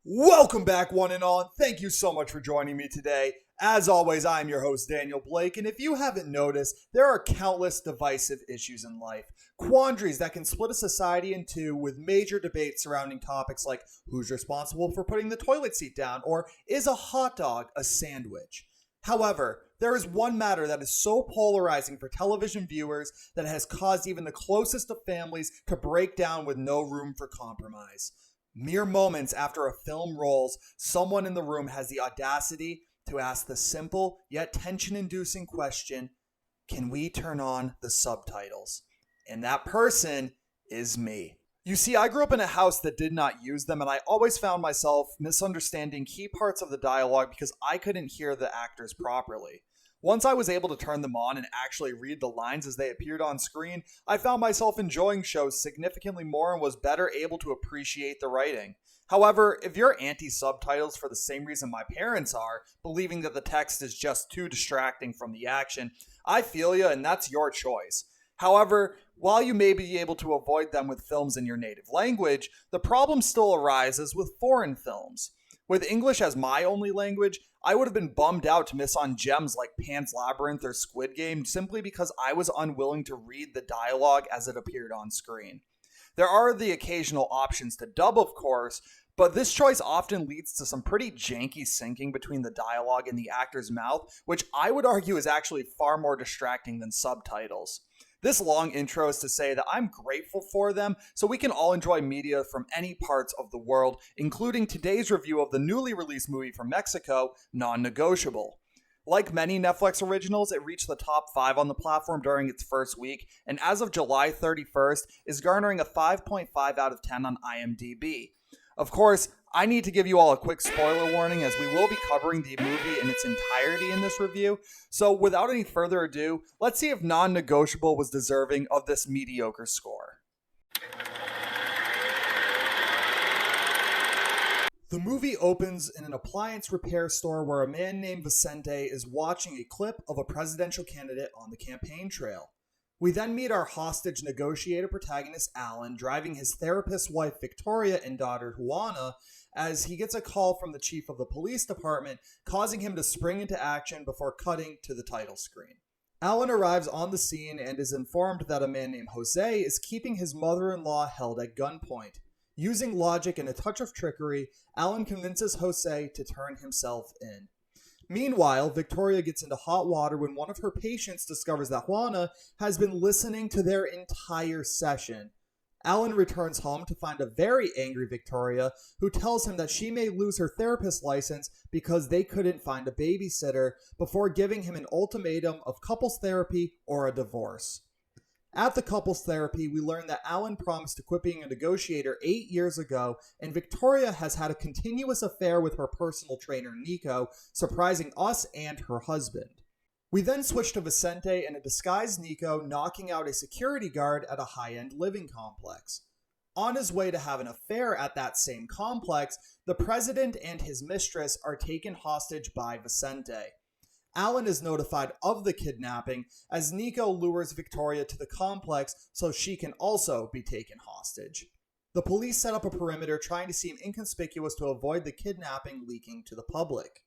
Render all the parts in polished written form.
Welcome back, one and all, and thank you so much for joining me today. As always, I am your host, Daniel Blake, and if you haven't noticed, there are countless divisive issues in life, quandaries that can split a society in two with major debates surrounding topics like who's responsible for putting the toilet seat down, or is a hot dog a sandwich? However, there is one matter that is so polarizing for television viewers that it has caused even the closest of families to break down with no room for compromise. Mere moments after a film rolls, someone in the room has the audacity to ask the simple yet tension-inducing question, can we turn on the subtitles? And that person is me. You see, I grew up in a house that did not use them, and I always found myself misunderstanding key parts of the dialogue because I couldn't hear the actors properly. Once I was able to turn them on and actually read the lines as they appeared on screen, I found myself enjoying shows significantly more and was better able to appreciate the writing. However, if you're anti-subtitles for the same reason my parents are, believing that the text is just too distracting from the action, I feel you, and that's your choice. However, while you may be able to avoid them with films in your native language, the problem still arises with foreign films. With English as my only language, I would have been bummed out to miss on gems like Pan's Labyrinth or Squid Game simply because I was unwilling to read the dialogue as it appeared on screen. There are the occasional options to dub, of course, but this choice often leads to some pretty janky syncing between the dialogue and the actor's mouth, which I would argue is actually far more distracting than subtitles. This long intro is to say that I'm grateful for them so we can all enjoy media from any parts of the world, including today's review of the newly released movie from Mexico, Non-Negotiable. Like many Netflix originals, it reached the top 5 on the platform during its first week, and as of July 31st, is garnering a 5.5 out of 10 on IMDb. Of course, I need to give you all a quick spoiler warning as we will be covering the movie in its entirety in this review. So without any further ado, let's see if Non-Negotiable was deserving of this mediocre score. The movie opens in an appliance repair store where a man named Vicente is watching a clip of a presidential candidate on the campaign trail. We then meet our hostage negotiator protagonist Alan driving his therapist's wife Victoria and daughter Juana as he gets a call from the chief of the police department, causing him to spring into action before cutting to the title screen. Alan arrives on the scene and is informed that a man named Jose is keeping his mother-in-law held at gunpoint. Using logic and a touch of trickery, Alan convinces Jose to turn himself in. Meanwhile, Victoria gets into hot water when one of her patients discovers that Juana has been listening to their entire session. Alan returns home to find a very angry Victoria, who tells him that she may lose her therapist license because they couldn't find a babysitter, before giving him an ultimatum of couples therapy or a divorce. At the couples therapy, we learn that Alan promised to quit being a negotiator 8 years ago, and Victoria has had a continuous affair with her personal trainer Nico, surprising us and her husband. We then switch to Vicente and a disguised Nico knocking out a security guard at a high-end living complex. On his way to have an affair at that same complex, the president and his mistress are taken hostage by Vicente. Alan is notified of the kidnapping as Nico lures Victoria to the complex so she can also be taken hostage. The police set up a perimeter trying to seem inconspicuous to avoid the kidnapping leaking to the public.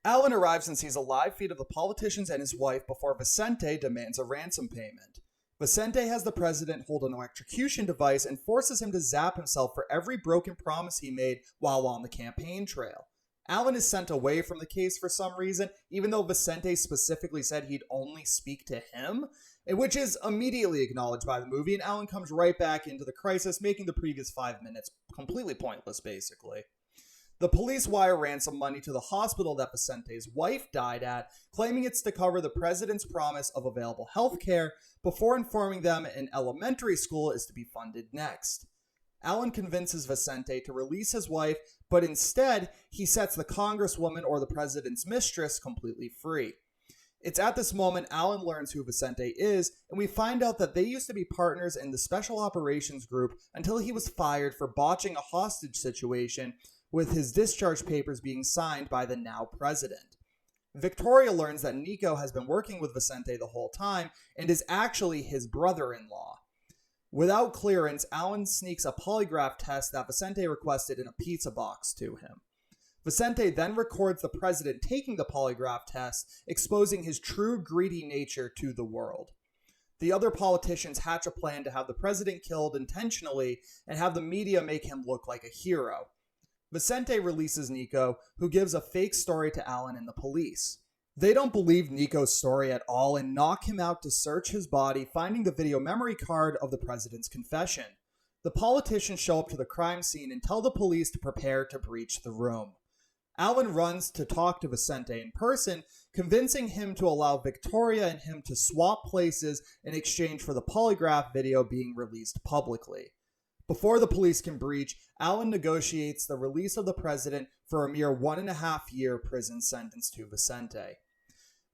Alan arrives and sees a live feed of the politicians and his wife before Vicente demands a ransom payment. Vicente has the president hold an electrocution device and forces him to zap himself for every broken promise he made while on the campaign trail. Alan is sent away from the case for some reason, even though Vicente specifically said he'd only speak to him, which is immediately acknowledged by the movie, and Alan comes right back into the crisis, making the previous 5 minutes completely pointless, basically. The police wire ransom money to the hospital that Vicente's wife died at, claiming it's to cover the president's promise of available health care, before informing them an elementary school is to be funded next. Alan convinces Vicente to release his wife, but instead, he sets the congresswoman or the president's mistress completely free. It's at this moment Alan learns who Vicente is, and we find out that they used to be partners in the Special Operations Group until he was fired for botching a hostage situation, with his discharge papers being signed by the now president. Victoria learns that Nico has been working with Vicente the whole time and is actually his brother-in-law. Without clearance, Alan sneaks a polygraph test that Vicente requested in a pizza box to him. Vicente then records the president taking the polygraph test, exposing his true greedy nature to the world. The other politicians hatch a plan to have the president killed intentionally and have the media make him look like a hero. Vicente releases Nico, who gives a fake story to Alan and the police. They don't believe Nico's story at all and knock him out to search his body, finding the video memory card of the president's confession. The politicians show up to the crime scene and tell the police to prepare to breach the room. Alan runs to talk to Vicente in person, convincing him to allow Victoria and him to swap places in exchange for the polygraph video being released publicly. Before the police can breach, Alan negotiates the release of the president for a mere 1.5-year prison sentence to Vicente.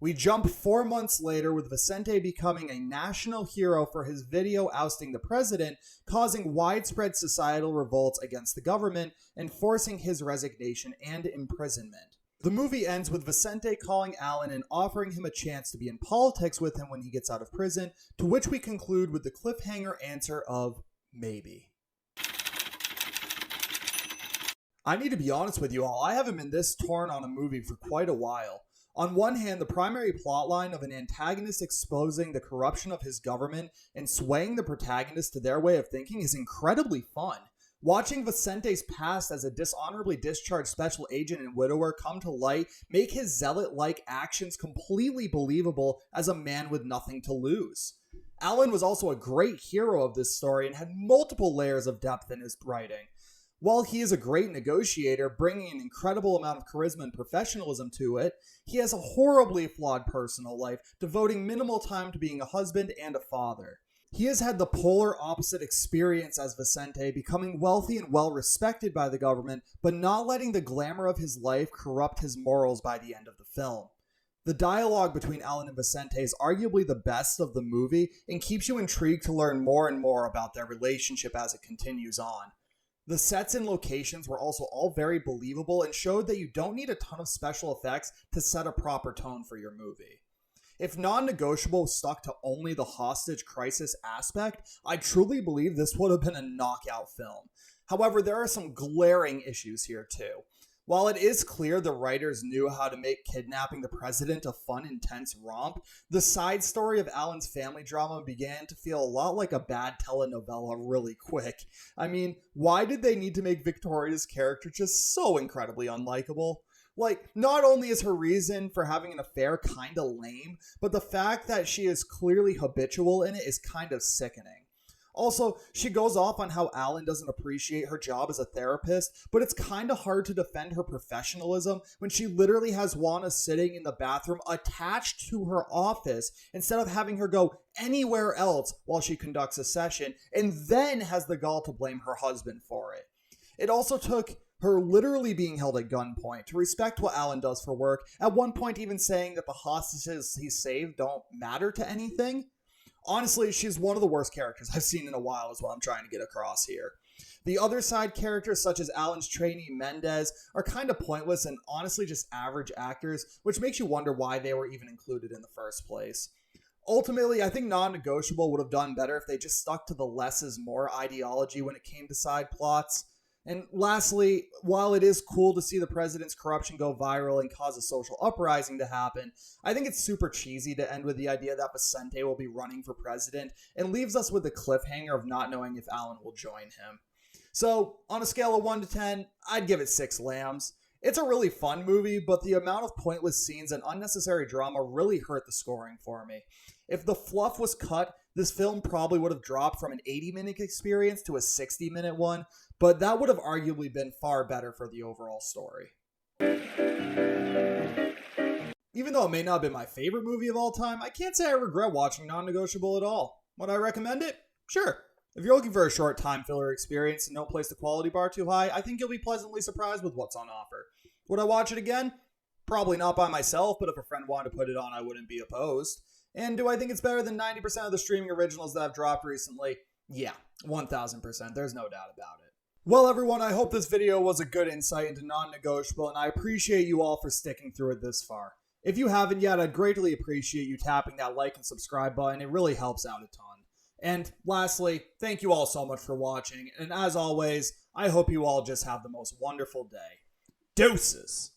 We jump 4 months later with Vicente becoming a national hero for his video ousting the president, causing widespread societal revolts against the government and forcing his resignation and imprisonment. The movie ends with Vicente calling Alan and offering him a chance to be in politics with him when he gets out of prison, to which we conclude with the cliffhanger answer of maybe. I need to be honest with you all, I haven't been this torn on a movie for quite a while. On one hand, the primary plotline of an antagonist exposing the corruption of his government and swaying the protagonist to their way of thinking is incredibly fun. Watching Vicente's past as a dishonorably discharged special agent and widower come to light make his zealot-like actions completely believable as a man with nothing to lose. Alan was also a great hero of this story and had multiple layers of depth in his writing. While he is a great negotiator, bringing an incredible amount of charisma and professionalism to it, he has a horribly flawed personal life, devoting minimal time to being a husband and a father. He has had the polar opposite experience as Vicente, becoming wealthy and well-respected by the government, but not letting the glamour of his life corrupt his morals by the end of the film. The dialogue between Alan and Vicente is arguably the best of the movie and keeps you intrigued to learn more and more about their relationship as it continues on. The sets and locations were also all very believable and showed that you don't need a ton of special effects to set a proper tone for your movie. If Non-Negotiable stuck to only the hostage crisis aspect, I truly believe this would have been a knockout film. However, there are some glaring issues here too. While it is clear the writers knew how to make kidnapping the president a fun, intense romp, the side story of Alan's family drama began to feel a lot like a bad telenovela really quick. I mean, why did they need to make Victoria's character just so incredibly unlikable? Like, not only is her reason for having an affair kinda lame, but the fact that she is clearly habitual in it is kind of sickening. Also, she goes off on how Alan doesn't appreciate her job as a therapist, but it's kinda hard to defend her professionalism when she literally has Juana sitting in the bathroom attached to her office instead of having her go anywhere else while she conducts a session, and then has the gall to blame her husband for it. It also took her literally being held at gunpoint to respect what Alan does for work, at one point even saying that the hostages he saved don't matter to anything. Honestly, she's one of the worst characters I've seen in a while is what I'm trying to get across here. The other side characters, such as Alan's trainee Mendez, are kind of pointless and honestly just average actors, which makes you wonder why they were even included in the first place. Ultimately, I think Non-Negotiable would have done better if they just stuck to the less is more ideology when it came to side plots. And lastly, while it is cool to see the president's corruption go viral and cause a social uprising to happen, I think it's super cheesy to end with the idea that Vicente will be running for president and leaves us with the cliffhanger of not knowing if Alan will join him. So, on a scale of 1 to 10, I'd give it 6 lambs. It's a really fun movie, but the amount of pointless scenes and unnecessary drama really hurt the scoring for me. If the fluff was cut, this film probably would have dropped from an 80-minute experience to a 60-minute one, but that would have arguably been far better for the overall story. Even though it may not have been my favorite movie of all time, I can't say I regret watching Non-Negotiable at all. Would I recommend it? Sure. If you're looking for a short time filler experience and don't place the quality bar too high, I think you'll be pleasantly surprised with what's on offer. Would I watch it again? Probably not by myself, but if a friend wanted to put it on, I wouldn't be opposed. And do I think it's better than 90% of the streaming originals that I've dropped recently? Yeah, 1000%. There's no doubt about it. Well, everyone, I hope this video was a good insight into Non-Negotiable, and I appreciate you all for sticking through it this far. If you haven't yet, I'd greatly appreciate you tapping that like and subscribe button. It really helps out a ton. And lastly, thank you all so much for watching. And as always, I hope you all just have the most wonderful day. Deuces!